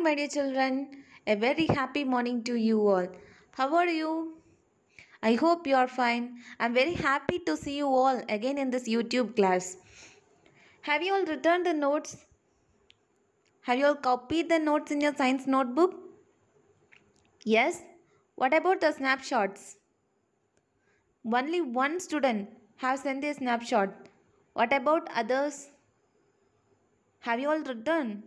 my dear children. A very happy morning to you all. How are you? I hope you are fine. I'm very happy to see you all again in this YouTube class. Have you all returned the notes? Have you all copied the notes in your science notebook? Yes? What about the snapshots? Only one student have sent a snapshot. What about others? Have you all returned?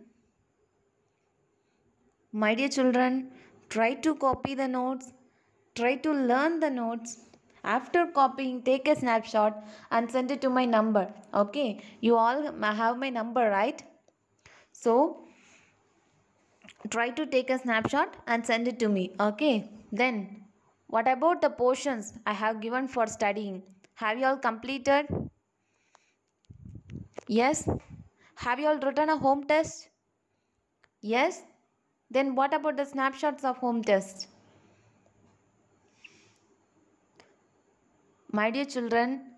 My dear children, try to copy the notes. Try to learn the notes. After copying, take a snapshot and send it to my number. Okay, you all have my number, right? So, try to take a snapshot and send it to me. Okay, then what about the portions I have given for studying? Have you all completed? Yes. Have you all written a home test? Yes. Then what about the snapshots of home test? My dear children,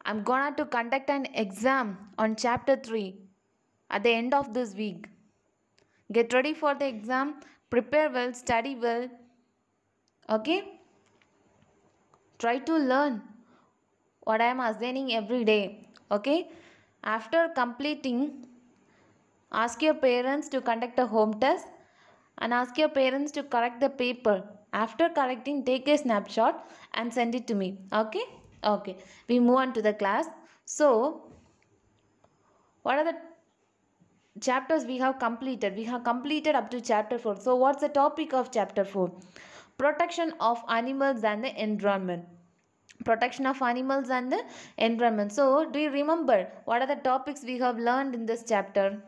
I'm gonna to conduct an exam on chapter 3 at the end of this week. Get ready for the exam, prepare well, study well. Okay? Try to learn what I am assigning every day. Okay? After completing, ask your parents to conduct a home test and ask your parents to correct the paper. After correcting, take a snapshot and send it to me. Okay? Okay. We move on to the class. So, what are the chapters we have completed? We have completed up to chapter 4. So, what's the topic of chapter 4? Protection of animals and the environment. Protection of animals and the environment. So, do you remember what are the topics we have learned in this chapter?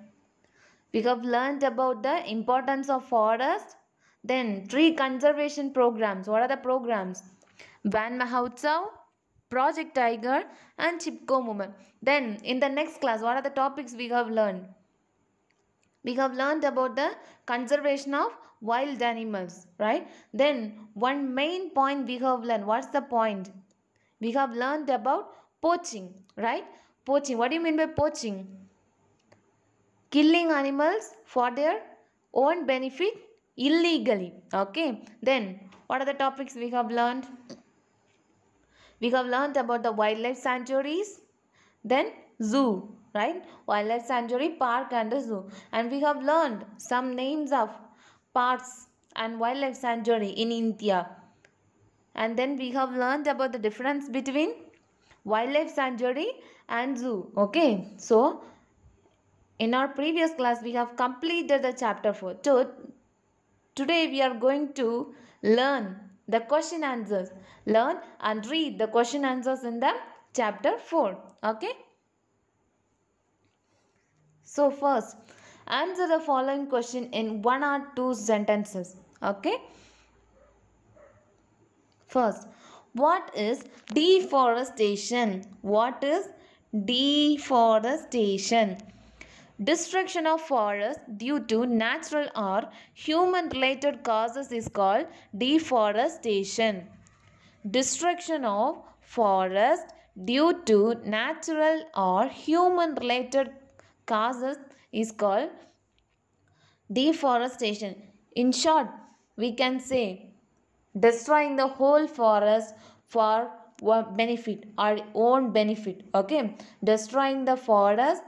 We have learned about the importance of forest, then tree conservation programs. What are the programs? Van Mahotsav, Project Tiger, and Chipko movement. Then in the next class, what are the topics we have learned? We have learned about the conservation of wild animals, right? Then one main point we have learned. What's the point? We have learned about poaching, right? Poaching. What do you mean by poaching? Killing animals for their own benefit illegally. Okay. Then what are the topics we have learned? We have learned about the wildlife sanctuaries, then zoo, right? Wildlife sanctuary, park and the zoo. And we have learned some names of parks and wildlife sanctuary in India. And then we have learned about the difference between wildlife sanctuary and zoo. Okay. So, in our previous class, we have completed the chapter 4. So, today we are going to learn the question answers. Learn and read the question answers in the chapter 4. Okay. So first, answer the following question in 1 or 2 sentences. Okay. First, what is deforestation? What is deforestation? Destruction of forests due to natural or human related causes is called deforestation. Destruction of forest due to natural or human related causes is called deforestation. In short, we can say destroying the whole forest for benefit, our own benefit. Okay, destroying the forest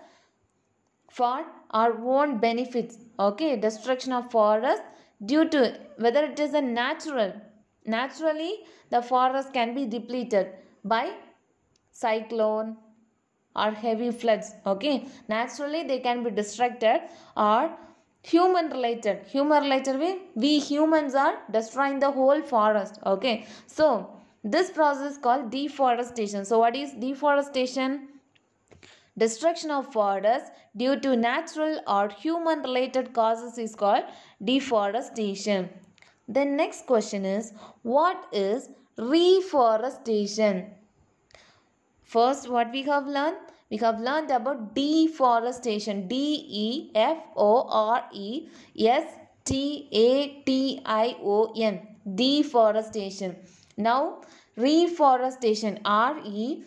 for our own benefits. Okay, destruction of forest due to whether it is a naturally the forest can be depleted by cyclone or heavy floods. Okay, naturally they can be destructed, or human related way we humans are destroying the whole forest. Okay, so this process is called deforestation. So what is deforestation? Destruction of forests due to natural or human related causes is called deforestation. The next question is, what is reforestation? First, what we have learned? We have learned about deforestation. deforestation. Deforestation. Now, reforestation. reforestation.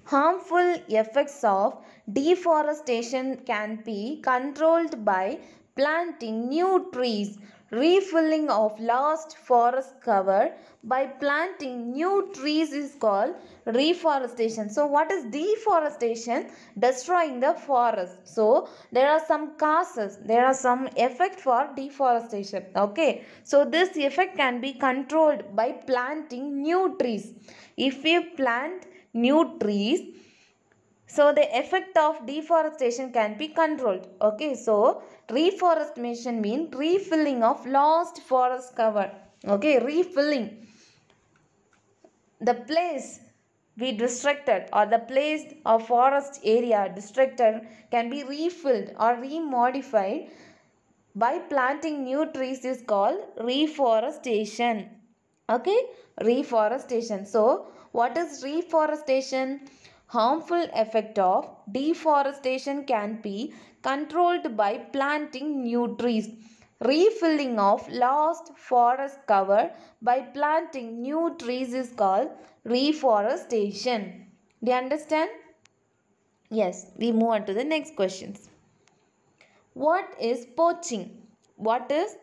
Harmful effects of deforestation can be controlled by planting new trees, refilling of lost forest cover by planting new trees is called reforestation. So what is deforestation? Destroying the forest. So there are some causes, there are some effect for deforestation. Okay, so this effect can be controlled by planting new trees. If we plant new trees, so the effect of deforestation can be controlled. Okay, so reforestation means refilling of lost forest cover. Okay, refilling the place we distracted, or the place of forest area distracted can be refilled or remodified by planting new trees is called reforestation. Okay, reforestation. So what is reforestation? Harmful effect of deforestation can be controlled by planting new trees, refilling of lost forest cover by planting new trees is called reforestation. Do you understand? Yes, we move on to the next questions. What is poaching? What is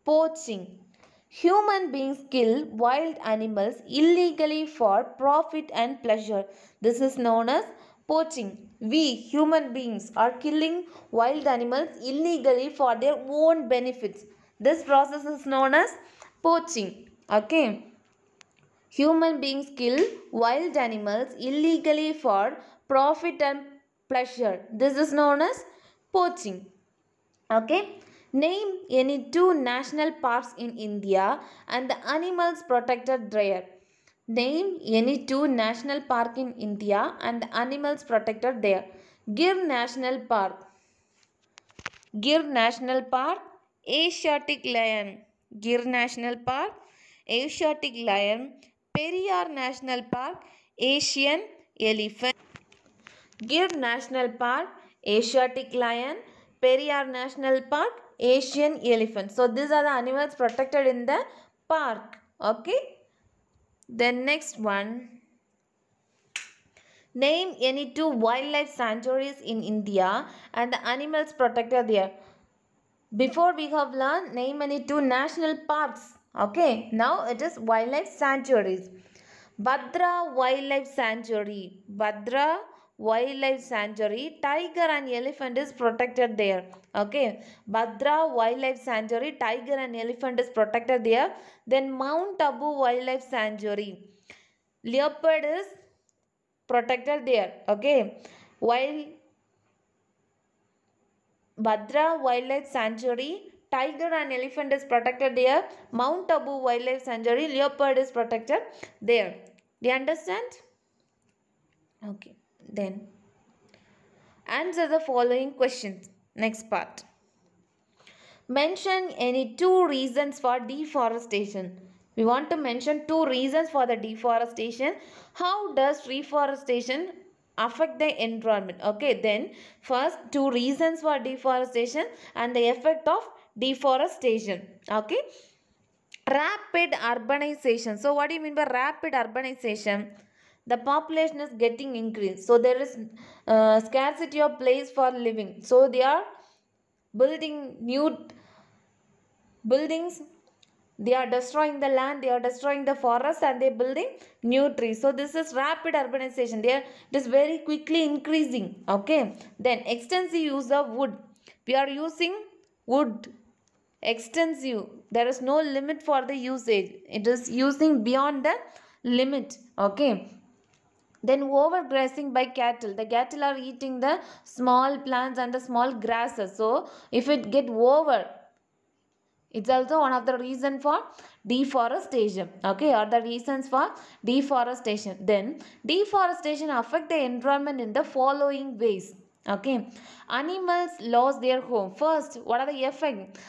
poaching? Human beings kill wild animals illegally for profit and pleasure. This is known as poaching. We human beings are killing wild animals illegally for their own benefits. This process is known as poaching. Okay. Human beings kill wild animals illegally for profit and pleasure. This is known as poaching. Okay, name any two national parks in India and the animals protected there. Name any two national park in India and the animals protected there. Gir National Park. Gir National Park, Asiatic lion. Gir National Park, Asiatic lion. Periyar National Park, Asian elephant. Gir National Park, Asiatic lion. Periyar National Park, Asian elephant. So these are the animals protected in the park. Okay. Then next one. Name any two wildlife sanctuaries in India and the animals protected there. Before we have learned name any two national parks. Okay. Now it is wildlife sanctuaries. Bhadra Wildlife Sanctuary. Bhadra Wildlife Sanctuary. Tiger and elephant is protected there. Okay. Bhadra Wildlife Sanctuary. Tiger and elephant is protected there. Then Mount Abu Wildlife Sanctuary. Leopard is protected there. Okay. While Bhadra Wildlife Sanctuary, tiger and elephant is protected there. Mount Abu Wildlife Sanctuary, leopard is protected there. Do you understand? Okay. Then answer the following questions. Next part. Mention any two reasons for deforestation. We want to mention two reasons for the deforestation. How does reforestation affect the environment? Okay, then first two reasons for deforestation and the effect of deforestation. Okay. Rapid urbanization. So what do you mean by rapid urbanization? The population is getting increased. So there is scarcity of place for living. So they are building new buildings, they are destroying the land, they are destroying the forest, and they are building new trees. So this is rapid urbanization. It is very quickly increasing. Okay. Then extensive use of wood. We are using wood extensive. There is no limit for the usage. It is using beyond the limit. Okay. Then overgrazing by cattle. The cattle are eating the small plants and the small grasses. So if it get over, it's also one of the reason for deforestation. Okay, or the reasons for deforestation. Then deforestation affect the environment in the following ways. Okay, animals lost their home. First, what are the effects?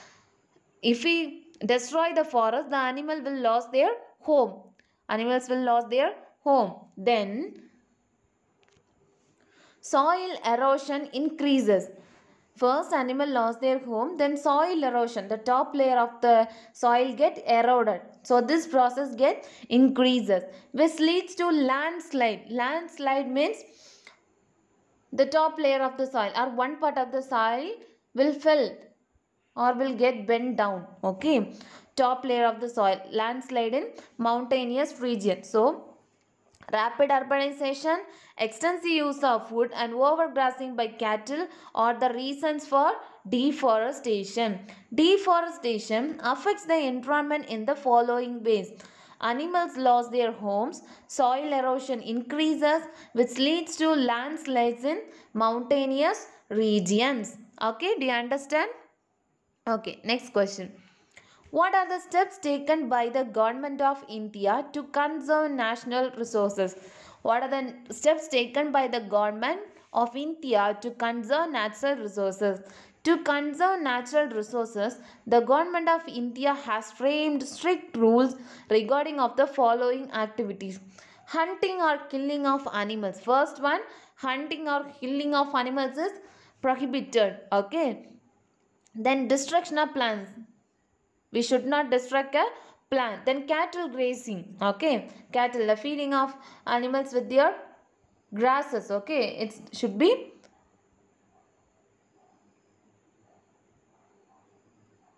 If we destroy the forest, the animal will lose their home. Animals will lose their home. Then soil erosion increases. First, animal lost their home, then soil erosion. The top layer of the soil get eroded. So this process get increases, which leads to landslide. Landslide means the top layer of the soil or one part of the soil will fill or will get bent down. Okay, top layer of the soil, landslide in mountainous region. So rapid urbanization, extensive use of wood and overgrazing by cattle are the reasons for deforestation. Deforestation affects the environment in the following ways. Animals lose their homes, soil erosion increases, which leads to landslides in mountainous regions. Okay, do you understand? Okay, next question. What are the steps taken by the government of India to conserve national resources? What are the steps taken by the government of India to conserve natural resources? To conserve natural resources, the government of India has framed strict rules regarding of the following activities. Hunting or killing of animals. First one, hunting or killing of animals is prohibited. Okay. Then destruction of plants, we should not destruct a plant. Then cattle grazing, okay, cattle, the feeding of animals with their grasses, okay, it should be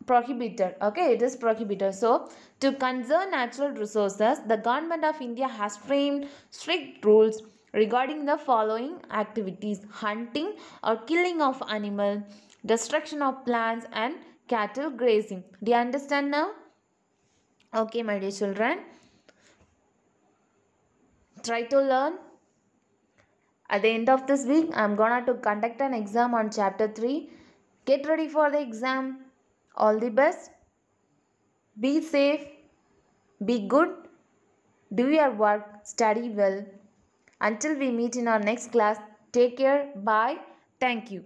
prohibited. Okay, it is prohibited. So to conserve natural resources, the government of India has framed strict rules regarding the following activities: hunting or killing of animal, destruction of plants, and cattle grazing. Do you understand now? Okay, my dear children, try to learn. At the end of this week, I am gonna to conduct an exam on chapter 3. Get ready for the exam. All the best. Be safe. Be good. Do your work. Study well. Until we meet in our next class, take care. Bye. Thank you.